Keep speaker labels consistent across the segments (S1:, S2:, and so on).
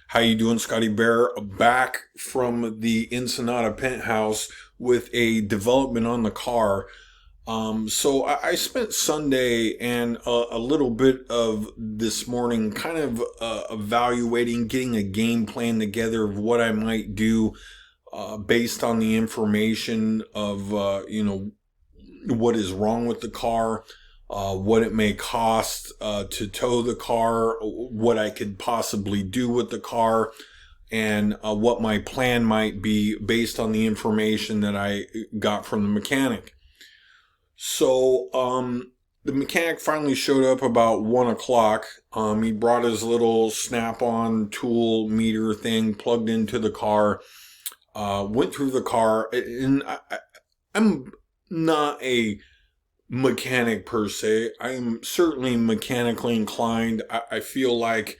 S1: How you doing, Scotty Bear? Back from the Ensenada penthouse with a development on the car. So I spent Sunday and a little bit of this morning kind of evaluating, getting a game plan together of what I might do based on the information of, what is wrong with the car, what it may cost to tow the car, what I could possibly do with the car, and what my plan might be based on the information that I got from the mechanic. So the mechanic finally showed up about 1 o'clock. He brought his little snap-on tool meter thing plugged into the car, went through the car, and I'm not a mechanic per se. I am certainly mechanically inclined. I feel like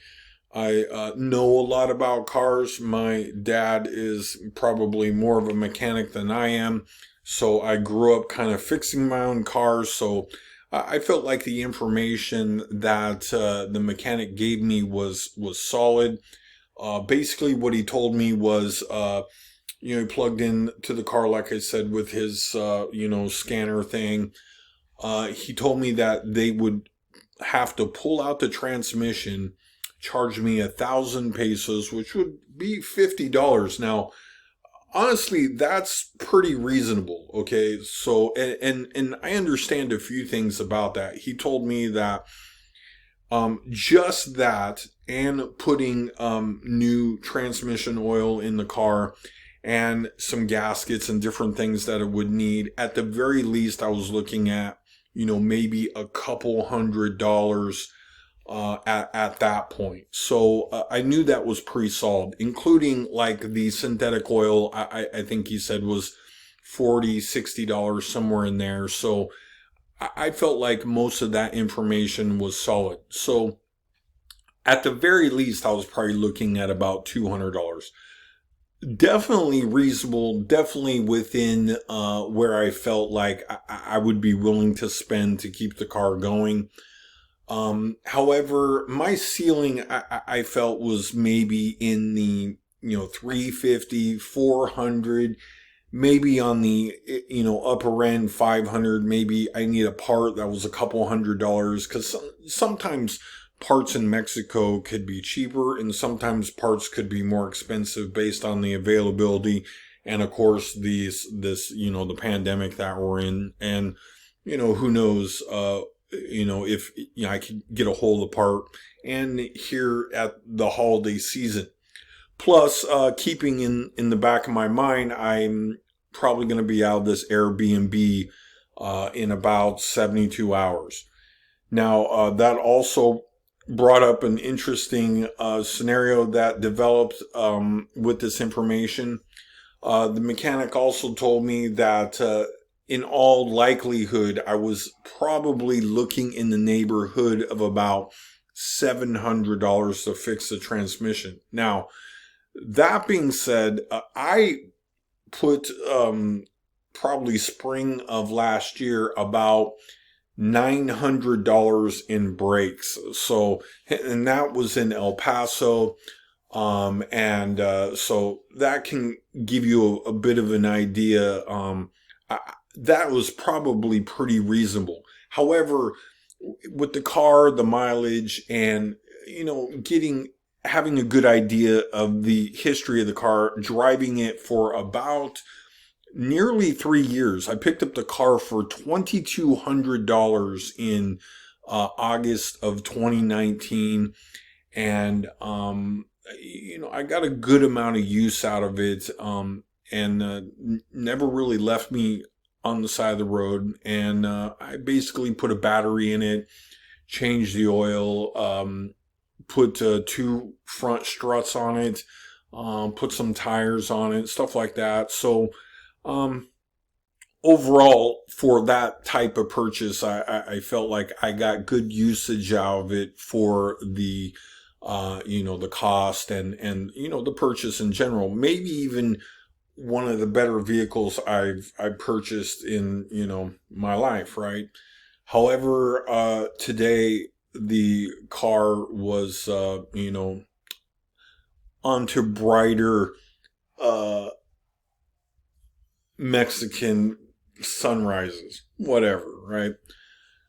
S1: I know a lot about cars. My dad is probably more of a mechanic than I am. So I grew up kind of fixing my own cars. So I felt like the information that the mechanic gave me was solid. Basically, what he told me was, he plugged in to the car, like I said, with his, scanner thing. He told me that they would have to pull out the transmission, charge me 1,000 pesos, which would be $50. Now, honestly, that's pretty reasonable. Okay, so and I understand a few things about that. He told me that just that and putting new transmission oil in the car and some gaskets and different things that it would need. At the very least, I was looking at, maybe a couple $100 at that point. So I knew that was pretty solid, including like the synthetic oil. I think he said was $40-$60 somewhere in there. So I felt like most of that information was solid. So at the very least, I was probably looking at about $200. Definitely reasonable, definitely within where I felt like I would be willing to spend to keep the car going. However, my ceiling I felt was maybe in the 350, 400, maybe on the upper end 500. Maybe I need a part that was a couple $100, because sometimes parts in Mexico could be cheaper and sometimes parts could be more expensive based on the availability and of course the pandemic that we're in. And who knows if I could get a hold of the part and here at the holiday season. Plus keeping in the back of my mind, I'm probably going to be out of this Airbnb in about 72 hours. Now that also brought up an interesting scenario that developed with this information. The mechanic also told me that in all likelihood, I was probably looking in the neighborhood of about $700 to fix the transmission. Now, that being said, I put probably spring of last year about $900 in brakes. So, and that was in El Paso. So that can give you a bit of an idea. That was probably pretty reasonable. However, with the car, the mileage, and, having a good idea of the history of the car, driving it for about nearly 3 years. I picked up the car for $2,200 in August of 2019. And, I got a good amount of use out of it. And never really left me on the side of the road. And I basically put a battery in it, changed the oil, put 2 front struts on it, put some tires on it, stuff like that. So, overall, for that type of purchase, I felt like I got good usage out of it for the, the cost and, the purchase in general. Maybe even one of the better vehicles I've purchased in, my life, right? However, today the car was, onto brighter Mexican sunrises, whatever, right?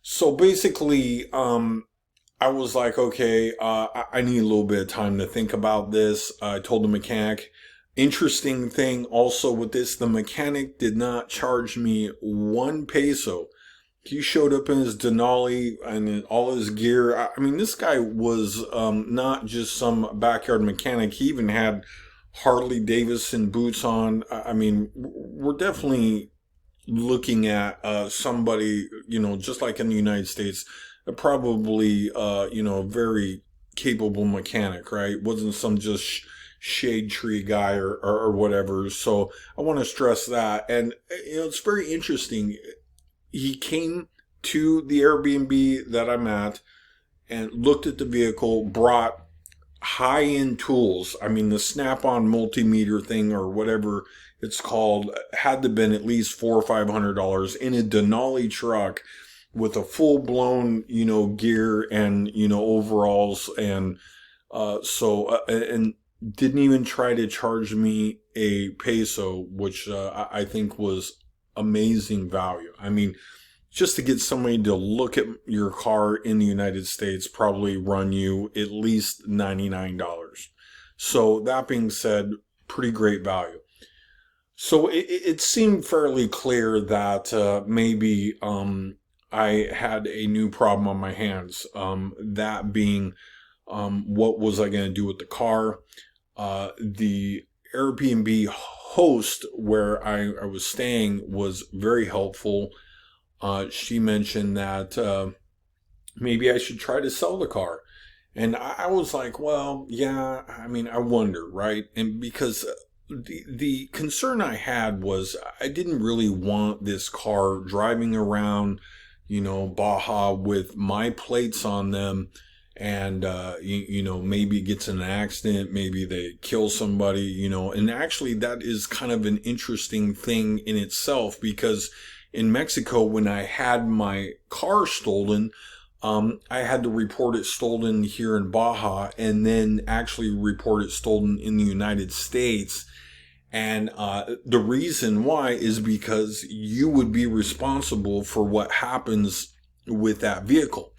S1: So basically, I was like, okay, I need a little bit of time to think about this. I told the mechanic. Interesting thing also with this, the mechanic did not charge me 1 peso. He showed up in his Denali and in all his gear. I mean, this guy was not just some backyard mechanic. He even had Harley Davidson boots on. I mean, we're definitely looking at somebody, just like in the United States, probably, very capable mechanic, right? Wasn't some just shade tree guy or whatever. So I want to stress that. And, it's very interesting. He came to the Airbnb that I'm at and looked at the vehicle, brought high-end tools. I mean, the Snap-on multimeter thing or whatever it's called had to have been at least $400 or $500 in a Denali truck with a full-blown, gear and, overalls. And and didn't even try to charge me a peso, which I think was amazing value. I mean, just to get somebody to look at your car in the United States probably run you at least $99. So that being said, pretty great value. So it seemed fairly clear that maybe I had a new problem on my hands. That being, what was I going to do with the car? The Airbnb host where I was staying was very helpful. She mentioned that maybe I should try to sell the car. And I was like, well, yeah, I mean, I wonder, right? And because the concern I had was I didn't really want this car driving around, Baja with my plates on them. And, maybe it gets in an accident, maybe they kill somebody, and actually that is kind of an interesting thing in itself because in Mexico, when I had my car stolen, I had to report it stolen here in Baja and then actually report it stolen in the United States. And the reason why is because you would be responsible for what happens with that vehicle.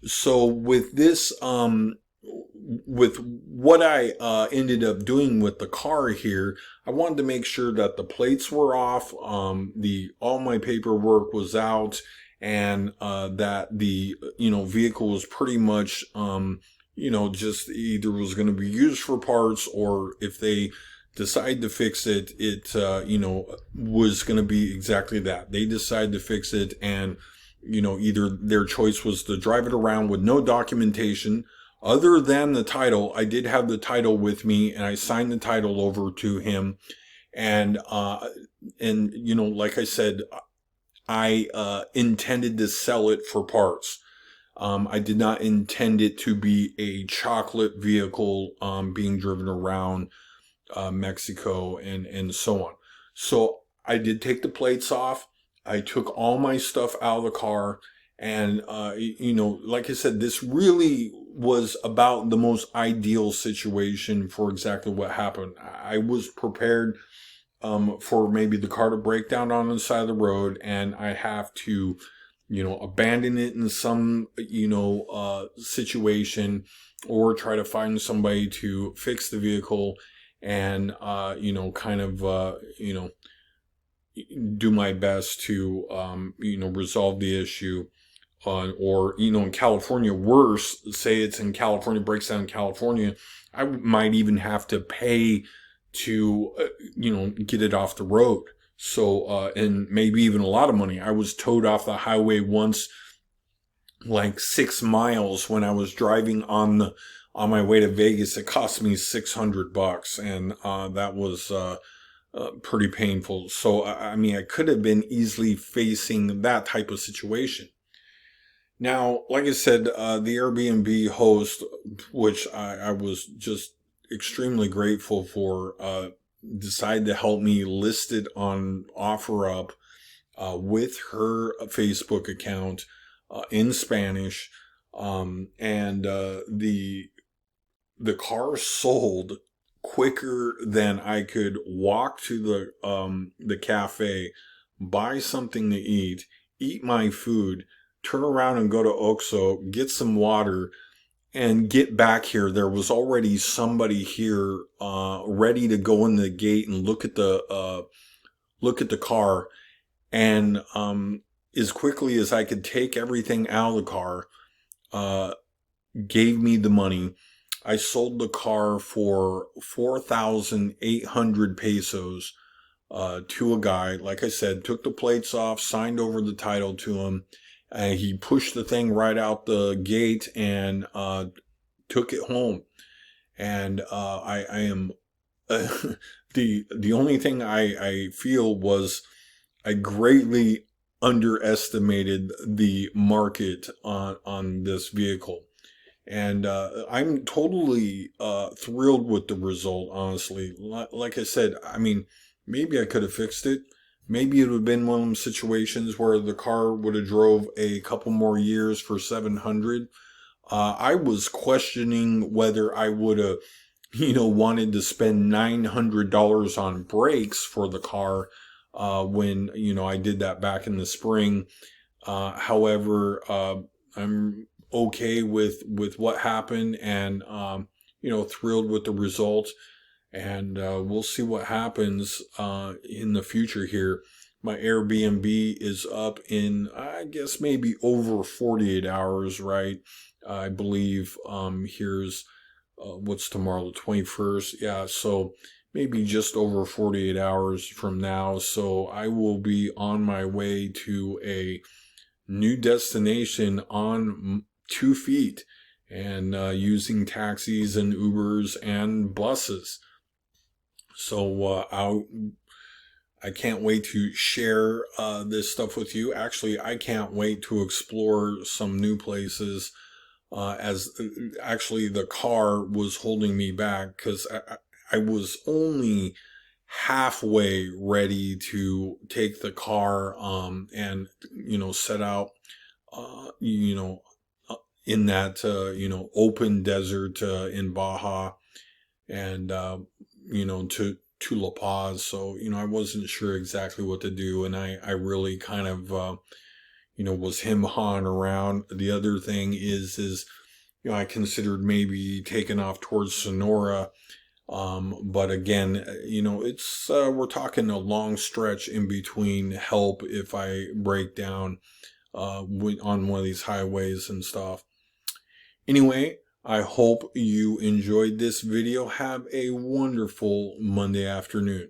S1: So with this, with what I ended up doing with the car here, I wanted to make sure that the plates were off, all my paperwork was out, and that the vehicle was pretty much just either was going to be used for parts, or if they decide to fix it, it was going to be exactly that. They decide to fix it, and either their choice was to drive it around with no documentation other than the title. I did have the title with me, and I signed the title over to him. And like I said, I intended to sell it for parts. I did not intend it to be a chocolate vehicle being driven around Mexico and so on. So I did take the plates off. I took all my stuff out of the car. And, like I said, this really was about the most ideal situation for exactly what happened. I was prepared for maybe the car to break down on the side of the road, and I have to, abandon it in some, situation, or try to find somebody to fix the vehicle and, do my best to, resolve the issue. Or, in California, worse, say it's in California, breaks down in California, I might even have to pay to, get it off the road. So, and maybe even a lot of money. I was towed off the highway once, like 6 miles when I was driving on my way to Vegas. It cost me $600, and, that was, pretty painful. So, I mean, I could have been easily facing that type of situation. Now, like I said, the Airbnb host, which I was just extremely grateful for, decided to help me list it on OfferUp with her Facebook account in Spanish. And the the car sold quicker than I could walk to the cafe, buy something to eat my food, turn around and go to Oxo, get some water, and get back here. There was already somebody here ready to go in the gate and look at the car. And as quickly as I could take everything out of the car, gave me the money. I sold the car for 4,800 pesos to a guy. Like I said, took the plates off, signed over the title to him. He pushed the thing right out the gate and took it home. And I am the only thing I feel was I greatly underestimated the market on this vehicle. And I'm totally thrilled with the result, honestly. Like I said, I mean, maybe I could have fixed it. Maybe it would have been one of them situations where the car would have drove a couple more years for 700. I was questioning whether I would have, wanted to spend $900 on brakes for the car when, I did that back in the spring. However, I'm okay with what happened, and thrilled with the results, and we'll see what happens in the future here. My Airbnb is up in, I guess, maybe over 48 hours, right? I believe here's what's tomorrow, the 21st. Yeah, so maybe just over 48 hours from now. So I will be on my way to a new destination on 2 feet, and using taxis and Ubers and buses. So I can't wait to share this stuff with you. Actually, I can't wait to explore some new places, as actually the car was holding me back, because I was only halfway ready to take the car and set out in that open desert in Baja, and to La Paz. So I wasn't sure exactly what to do, and I really kind of was him-hawing around. The other thing is I considered maybe taking off towards Sonora, but again, it's we're talking a long stretch in between help if I break down on one of these highways and stuff. Anyway, I hope you enjoyed this video. Have a wonderful Monday afternoon.